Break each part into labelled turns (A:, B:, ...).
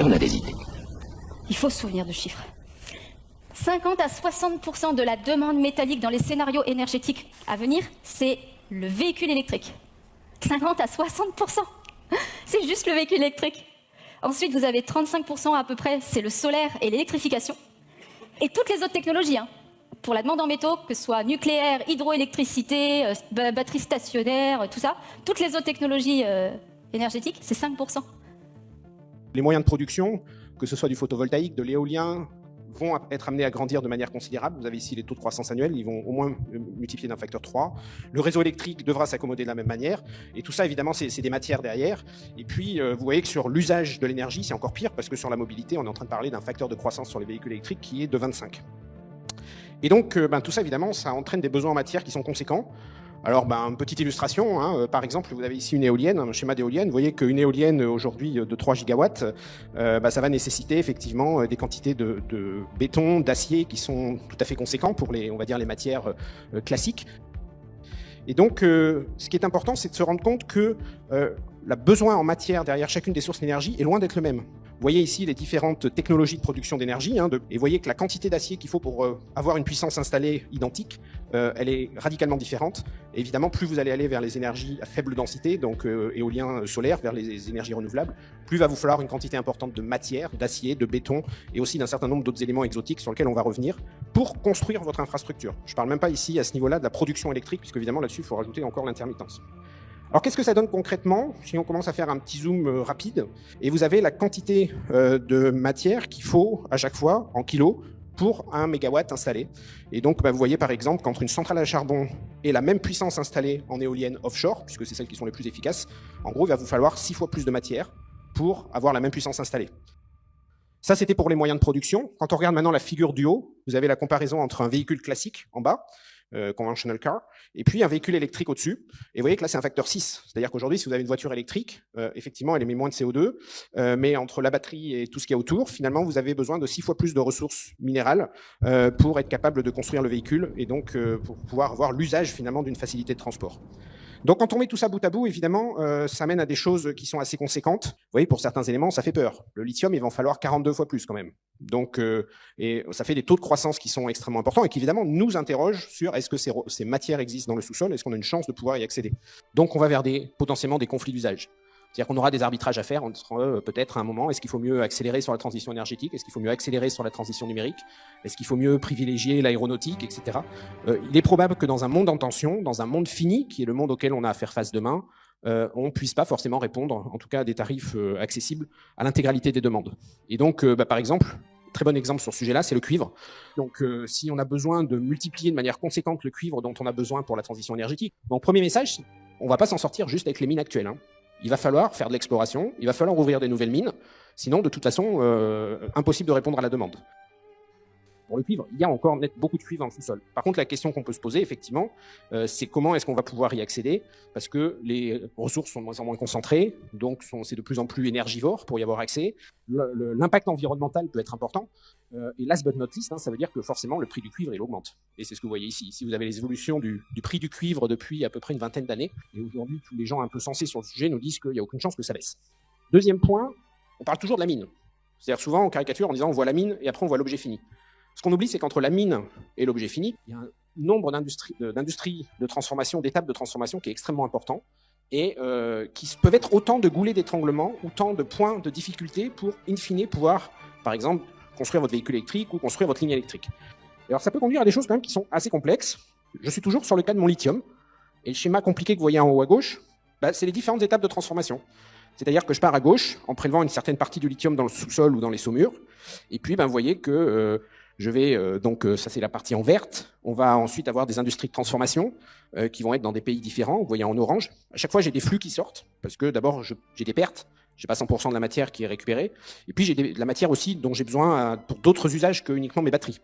A: Attendez, on a des idées.
B: Il faut se souvenir de chiffres. 50 à 60% de la demande métallique dans les scénarios énergétiques à venir, c'est le véhicule électrique. 50 à 60%. C'est juste le véhicule électrique. Ensuite, vous avez 35% à peu près, c'est le solaire et l'électrification. Et toutes les autres technologies, hein. Pour la demande en métaux, que ce soit nucléaire, hydroélectricité, batterie stationnaire, tout ça, toutes les autres technologies énergétiques, c'est 5%.
C: Les moyens de production, que ce soit du photovoltaïque, de l'éolien, vont être amenés à grandir de manière considérable. Vous avez ici les taux de croissance annuels, ils vont au moins multiplier d'un facteur 3. Le réseau électrique devra s'accommoder de la même manière. Et tout ça, évidemment, c'est des matières derrière. Et puis, vous voyez que sur l'usage de l'énergie, c'est encore pire, parce que sur la mobilité, on est en train de parler d'un facteur de croissance sur les véhicules électriques qui est de 25. Et donc, tout ça, évidemment, ça entraîne des besoins en matière qui sont conséquents. Alors, une petite illustration, hein, par exemple, vous avez ici une éolienne, un schéma d'éolienne. Vous voyez qu'une éolienne aujourd'hui de 3 gigawatts, ça va néceciter effectivement des quantités de béton, d'acier qui sont tout à fait conséquents pour les, on va dire, les matières classiques. Et donc, ce qui est important, c'est de se rendre compte que le besoin en matière derrière chacune des sources d'énergie est loin d'être le même. Vous voyez ici les différentes technologies de production d'énergie, et vous voyez que la quantité d'acier qu'il faut pour avoir une puissance installée identique, elle est radicalement différente. Et évidemment, plus vous allez aller vers les énergies à faible densité, donc éolien, solaire, vers les énergies renouvelables, plus va vous falloir une quantité importante de matière, d'acier, de béton, et aussi d'un certain nombre d'autres éléments exotiques sur lesquels on va revenir pour construire votre infrastructure. Je ne parle même pas ici à ce niveau-là de la production électrique, puisque évidemment là-dessus, il faut rajouter encore l'intermittence. Alors qu'est-ce que ça donne concrètement si on commence à faire un petit zoom rapide et vous avez la quantité de matière qu'il faut à chaque fois en kilos pour 1 mégawatt installé. Et donc vous voyez par exemple qu'entre une centrale à charbon et la même puissance installée en éolienne offshore, puisque c'est celles qui sont les plus efficaces, en gros il va vous falloir 6 fois plus de matière pour avoir la même puissance installée. Ça c'était pour les moyens de production. Quand on regarde maintenant la figure du haut, vous avez la comparaison entre un véhicule classique en bas, conventional car, et puis un véhicule électrique au-dessus. Et vous voyez que là, c'est un facteur 6. C'est-à-dire qu'aujourd'hui, si vous avez une voiture électrique, effectivement, elle émet moins de CO2, mais entre la batterie et tout ce qu'il y a autour, finalement, vous avez besoin de 6 fois plus de ressources minérales pour être capable de construire le véhicule et donc pour pouvoir avoir l'usage, finalement, d'une facilité de transport. Donc, quand on met tout ça bout à bout, évidemment, ça mène à des choses qui sont assez conséquentes. Vous voyez, pour certains éléments, ça fait peur. Le lithium, il va en falloir 42 fois plus quand même. Donc, et ça fait des taux de croissance qui sont extrêmement importants et qui, évidemment, nous interrogent sur est-ce que ces matières existent dans le sous-sol, est-ce qu'on a une chance de pouvoir y accéder. Donc, on va vers potentiellement des conflits d'usage. C'est-à-dire qu'on aura des arbitrages à faire entre peut-être à un moment, est-ce qu'il faut mieux accélérer sur la transition énergétique, est-ce qu'il faut mieux accélérer sur la transition numérique, est-ce qu'il faut mieux privilégier l'aéronautique, etc. Il est probable que dans un monde en tension, dans un monde fini, qui est le monde auquel on a à faire face demain, on ne puisse pas forcément répondre, en tout cas à des tarifs accessibles à l'intégralité des demandes. Et donc, par exemple, très bon exemple sur ce sujet-là, c'est le cuivre. Donc, si on a besoin de multiplier de manière conséquente le cuivre dont on a besoin pour la transition énergétique, donc premier message, on ne va pas s'en sortir juste avec les mines actuelles, hein. Il va falloir faire de l'exploration, il va falloir ouvrir des nouvelles mines, sinon de toute façon, impossible de répondre à la demande. Pour le cuivre, il y a encore beaucoup de cuivre dans le sous-sol. Par contre, la question qu'on peut se poser, effectivement, c'est comment est-ce qu'on va pouvoir y accéder, parce que les ressources sont de moins en moins concentrées, donc c'est de plus en plus énergivore pour y avoir accès. L'impact environnemental peut être important. Et last but not least, hein, ça veut dire que forcément, le prix du cuivre, il augmente. Et c'est ce que vous voyez ici. Ici, vous avez les évolutions du prix du cuivre depuis à peu près une vingtaine d'années. Et aujourd'hui, tous les gens un peu sensés sur le sujet nous disent qu'il n'y a aucune chance que ça baisse. Deuxième point, on parle toujours de la mine. C'est-à-dire souvent, on caricature en disant on voit la mine et après on voit l'objet fini. Ce qu'on oublie, c'est qu'entre la mine et l'objet fini, il y a un nombre d'industries de transformation, d'étapes de transformation qui est extrêmement important et qui peuvent être autant de goulets d'étranglement, autant de points de difficulté pour, in fine, pouvoir, par exemple, construire votre véhicule électrique ou construire votre ligne électrique. Alors ça peut conduire à des choses quand même qui sont assez complexes. Je suis toujours sur le cas de mon lithium. Et le schéma compliqué que vous voyez en haut à gauche, c'est les différentes étapes de transformation. C'est-à-dire que je pars à gauche en prélevant une certaine partie du lithium dans le sous-sol ou dans les saumures. Et puis, vous voyez que je vais, ça c'est la partie en verte. On va ensuite avoir des industries de transformation qui vont être dans des pays différents. Vous voyez en orange. À chaque fois, j'ai des flux qui sortent parce que d'abord, j'ai des pertes. J'ai pas 100% de la matière qui est récupérée. Et puis, j'ai de la matière aussi dont j'ai besoin pour d'autres usages que uniquement mes batteries.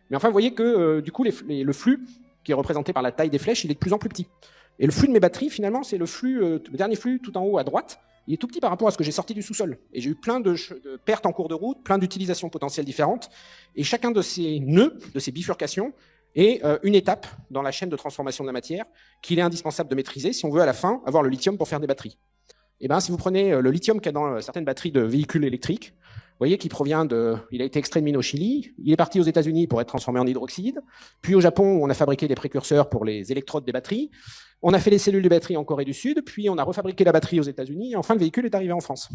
C: Mais enfin, vous voyez que du coup, le flux qui est représenté par la taille des flèches, il est de plus en plus petit. Et le flux de mes batteries, finalement, c'est le dernier flux tout en haut à droite. Il est tout petit par rapport à ce que j'ai sorti du sous-sol. Et j'ai eu plein de pertes en cours de route, plein d'utilisations potentielles différentes. Et chacun de ces nœuds, de ces bifurcations, est une étape dans la chaîne de transformation de la matière qu'il est indispensable de maîtriser si on veut à la fin avoir le lithium pour faire des batteries. Et si vous prenez le lithium qu'il y a dans certaines batteries de véhicules électriques, voyez qu'il provient de... Il a été extrait de mine au Chili, il est parti aux États-Unis pour être transformé en hydroxyde, puis au Japon, où on a fabriqué des précurseurs pour les électrodes des batteries, on a fait les cellules de batterie en Corée du Sud, puis on a refabriqué la batterie aux États-Unis, et enfin le véhicule est arrivé en France.